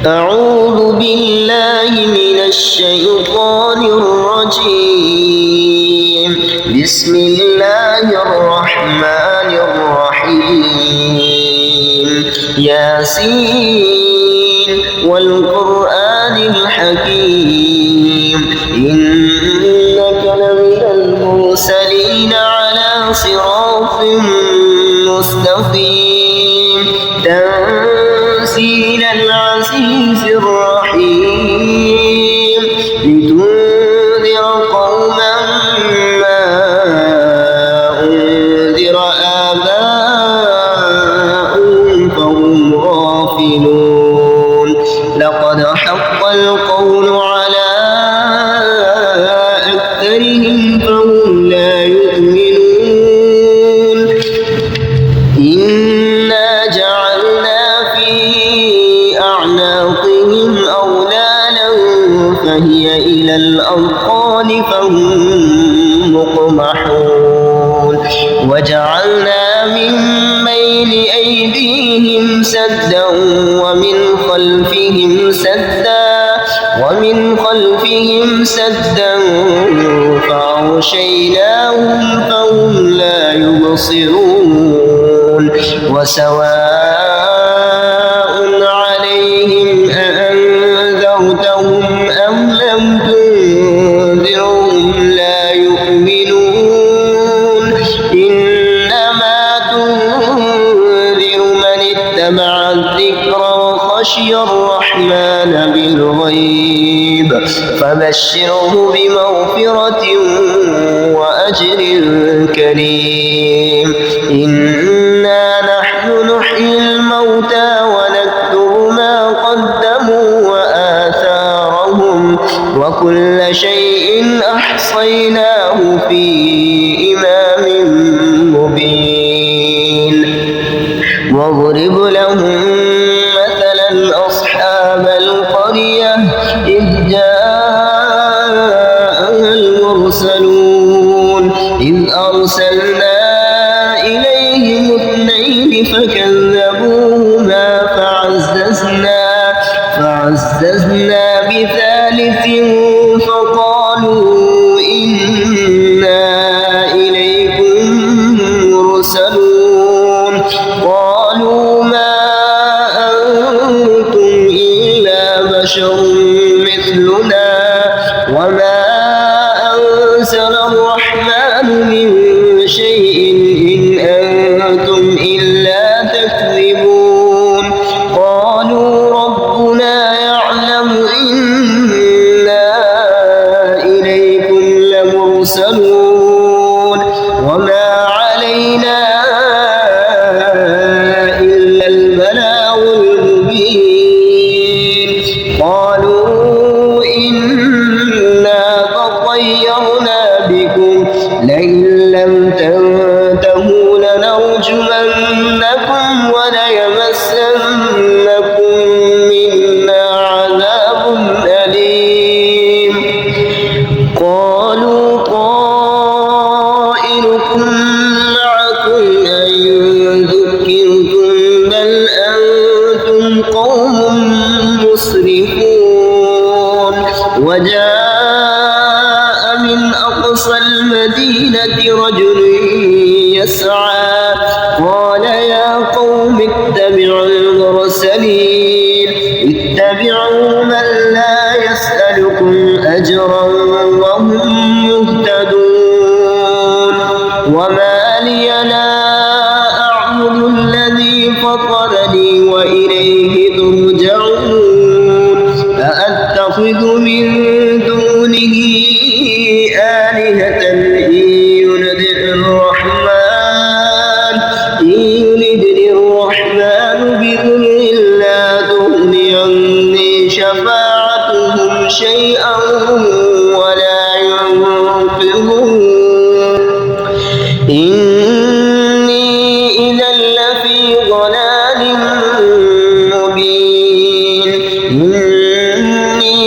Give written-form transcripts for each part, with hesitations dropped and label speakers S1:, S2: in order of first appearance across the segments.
S1: أعوذ بالله من الشيطان الرجيم. بسم الله الرحمن الرحيم. ياسين والقرآن الحكيم إنك لمن المرسلين على صراط مستقيم تنزيل العزيز الرحيم لتنذر قوما ما أنذر آباؤهم فهم غافلون. لقد حق القول على أكثرهم فهم لا يؤمنون. إنا جعلنا في أعناقهم أغلالا فهي إلى الأذقان فهم مقمحون. وجعلنا من بين أيديهم سدا ومن خلفهم سدا فأغشيناهم فهم لا يبصرون. وسواء عليهم أأنذرتهم أم لم تنذرهم لا يؤمنون. إنما تنذر من اتبع الذكر وخشي الرحمن بالغيب فبشره بمغفرة وأجر كريم. إنا نحن نحيي الموتى ونكتب ما قدموا وآثارهم وكل شيء أحصيناه في إمام مبين. واضرب لهم مثلا أصحاب القرية إذ جاءها المرسلون إذ أرسلنا إليهم اثنين فكذبوهما فعززنا بثالث فقالوا إنا إليكم مرسلون. قالوا ما أنتم إلا بشر مثلنا وما أنزل الرحمن من شيء إن أنتم إلا تكذبون. قالوا ربنا يعلم إنا إليكم لمرسلون وما علينا إلا البلاغ المبين. قالوا إنا تطيرنا بكم لئن لم تنتهوا لنرجمنكم وليمسنكم منا عذاب أليم. قالوا طائركم معكم أئن ذكرتم بل أنتم قوم مسرفون. وجاء من أقصى المدينة رجل يسعى قال يا قوم اتبعوا المرسلين اتبعوا من لا يسألكم أجرا وهم مهتدون. وما لي لا أعبد الذي فطرني وإليه ترجعون. أأتخذ من دونه آلهة إن يردني الرحمن بضر لا تغني عني شفاعتهم شيئا ولا ينقذون. إني إذا لفي ضلال مبين. إني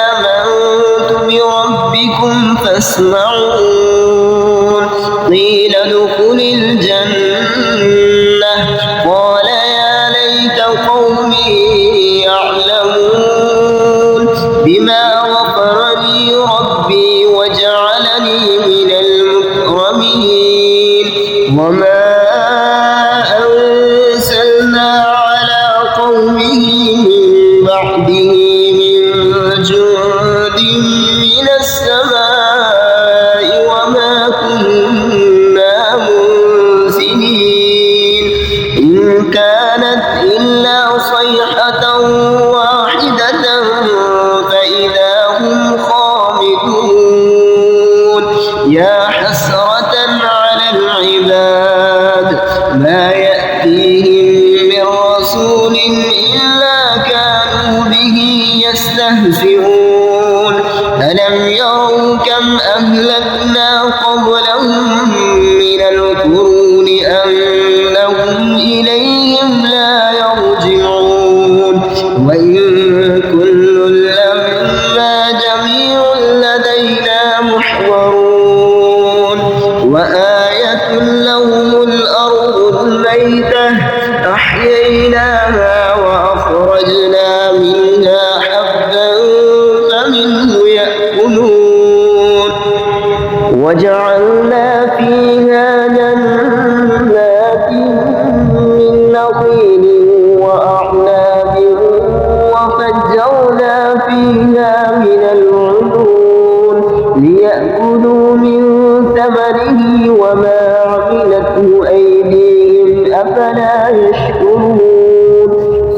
S1: آمنت بربي إلا صيحة واحدة فإذا هم خامدون يا حسرة على العباد ما يأتيهم من رسول إلا كانوا به يستهزئون ألم يروا كم أهلكنا قبلهم من القرون أنهم إليهم لا يرجعون وإن كل لما جميع لدينا محضرون وآية لهم الأرض الميتة أحييناها وأخرجنا منها حبا فمنه يأكلون وجعلنا فيها جنات من نخيل وأعناب وفجرنا فيها من العيون ليأكلوا من ثمره وما عملته أيديهم أفلا يشكرون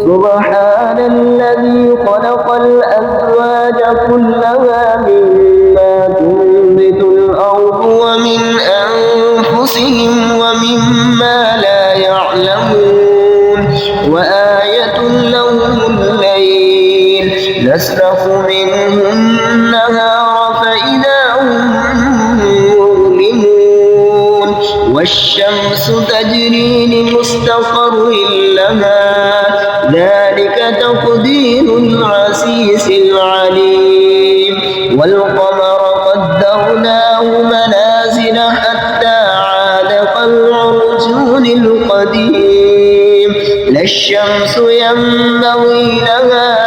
S1: سبحان الذي خلق الأزواج كلها مما تنبت الأرض ومن أنفسهم ومما لا يعلمون وآية لهم الليل نسلخ منه النهار فإذا هم مظلمون والشمس تجري لمستقر لها ذلك تقدير العزيز العليم والقمر قدرناه منازل حتى عاد كالعرجون القديم لا الشمس ينبغي لها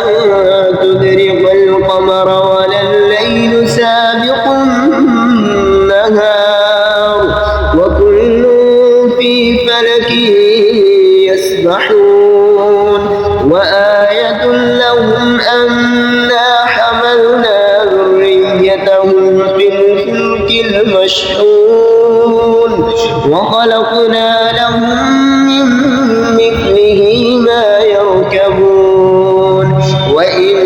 S1: أن تدرك القمر ولا الليل سابق النهار وكل في فلك يسبحون وآية لهم أنا حملنا ذريتهم في الفلك المشحون وخلقنا لهم من مثله ما يركبون وإن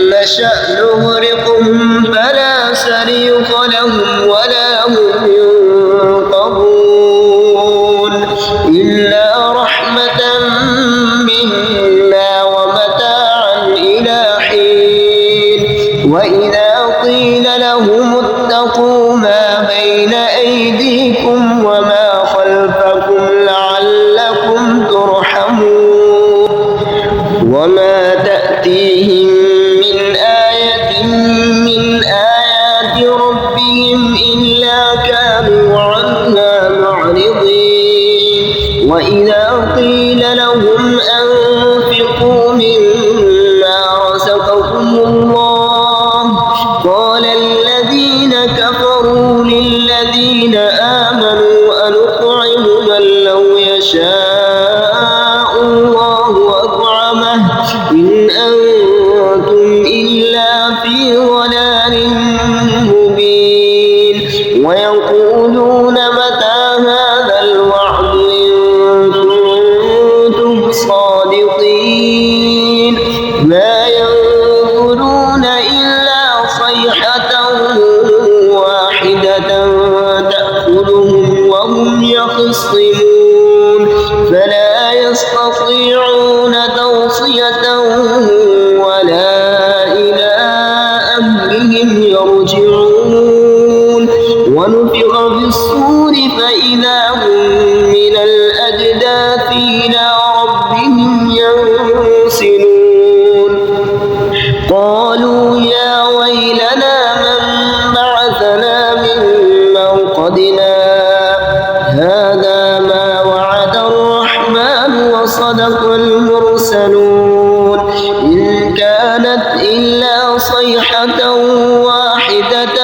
S1: نشأ نغرقهم فلا صريخ لهم ولا هم ينقذون إلا رحمة منا ومتاعا إلى حين وإذا قيل لهم اتقوا ما بين أيديكم وما خلفكم لعلكم ترحمون وما تأتيهم من آية من آيات ربهم إلا كانوا عنها معرضين وإذا قيل لهم أنفقوا مما رزقكم الله قال الذين كفروا للذين آمنوا أنطعم من لو يشاء الله أطعمه إن أنتم إلا في ضلال مبين ويقولون متى هذا الوعد إن كنتم صادقين ما ينظرون إلا صيحة واحدة تأخذهم وهم يخصمون فلا يستطيعون توصية ولا إلى أهلهم يرجعون ونفخ في الصور فإذا هم من الأجداث إلى ربهم ينسلون قالوا يا ويلنا من بعثنا من مرقدنا هذا ما وعد الرحمن وصدق المرسلون إن كانت إلا صيحة واحدة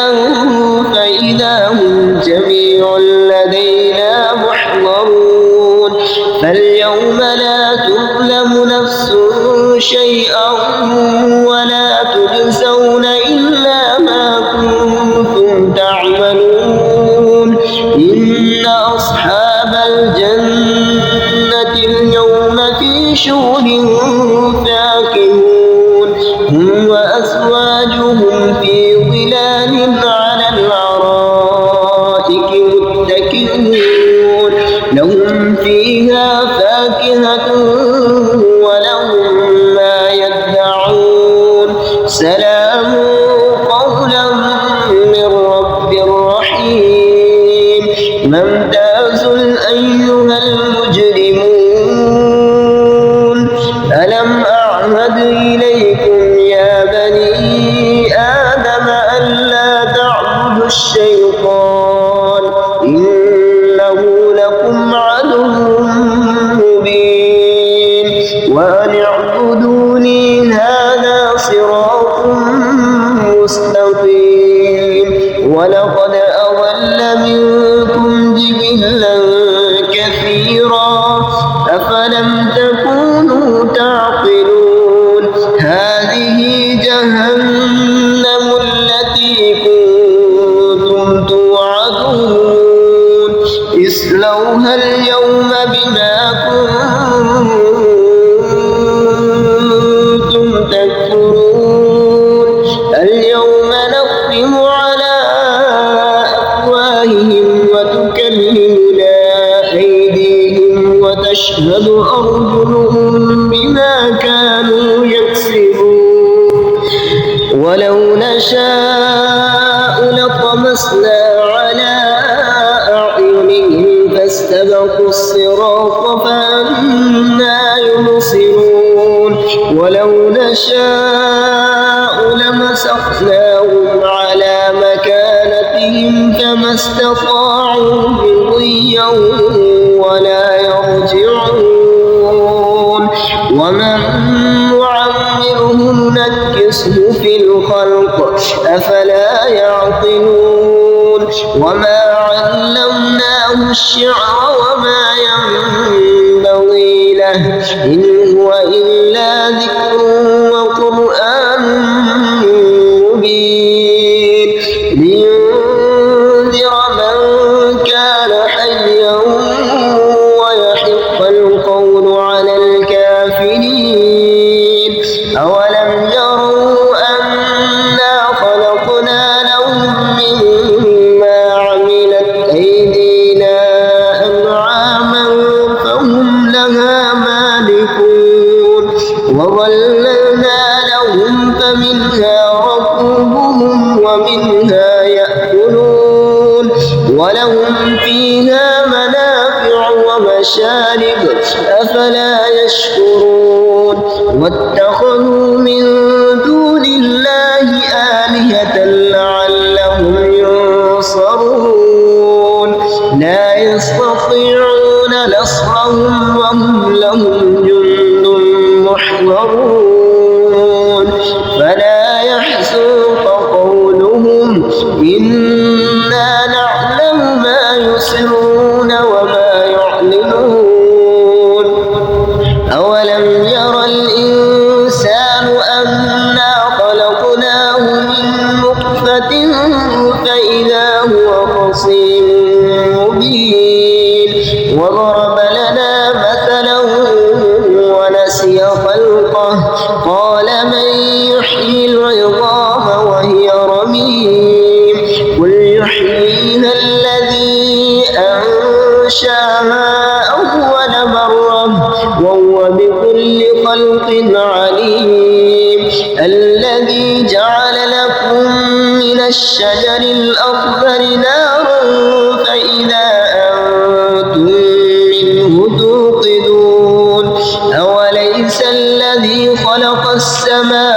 S1: فإذا هم جميع لدينا محضرون فاليوم لا تظلم نفس شيئا ولا تجزون إلا ما كنتم تعملون إن أصحاب الجنة اليوم في شغل فاكهون هم وأزواجهم في ظلال على الأرائك متكئون لهم فيها فاكهة ولهم ما يدعون سلام قولا من رب رحيم ممتاز أيها المجرمون ألم أعهد إليكم يا بني آدم ألا تعبدوا الشيطان إنه لكم عدو مبين وأن اعبدوني هذا صراط مستقيم ولقد أضل منكم جبلا كثيرا أفلم تكونوا تعقلون هذه جهنم التي كنتم توعدون اصلوها اليوم بما كنتم تكفرون اليوم نختم على أفواههم وتكلمنا أيديهم وتشهد أرجلهم بما كانوا يكسبون ولو نشاء لطمسنا على أعينهم فاستبقوا الصراط فأنى يبصرون ولو نشاء لمسخناهم على مكانتهم فما استطاعوا مضيا ولا يرجعون ومن نعمره ننكسه في الخلق أفلا يعقلون وما علمناه الشعر وما ينبغي له إن هو إلا ذكر وقرآن مبين لينذر من كان حيا ويحق القول على الكافرين أولم يروا أنا خلقنا لهم مما عملت أيدينا أنعاما فهم لها مالكون وظللنا لهم فمنها ركوبهم ومنها يأكلون ولهم فيها منافع ومشارب أفلا يشكرون واتخذوا من دون الله آلهة لعلهم ينصرون لا يستطيعون نصرهم وهم لهم جند محضرون فلا يحزنك قولهم إنا نعلم ما يسرون وما يعلنون أولم ير الإنسان أنا خلقناه من نطفة فإذا هو خصيم مبين وضرب لنا مثلا ونسي خلقه قال من يحيي العظام وهي رميم قل يحييها الذي أنشاها أول مرة وهو بكل خلق عليم الذي جعل لكم من الشجر الأخضر نارا فإذا أنتم منه توقدون أوليس الذي خلق السماء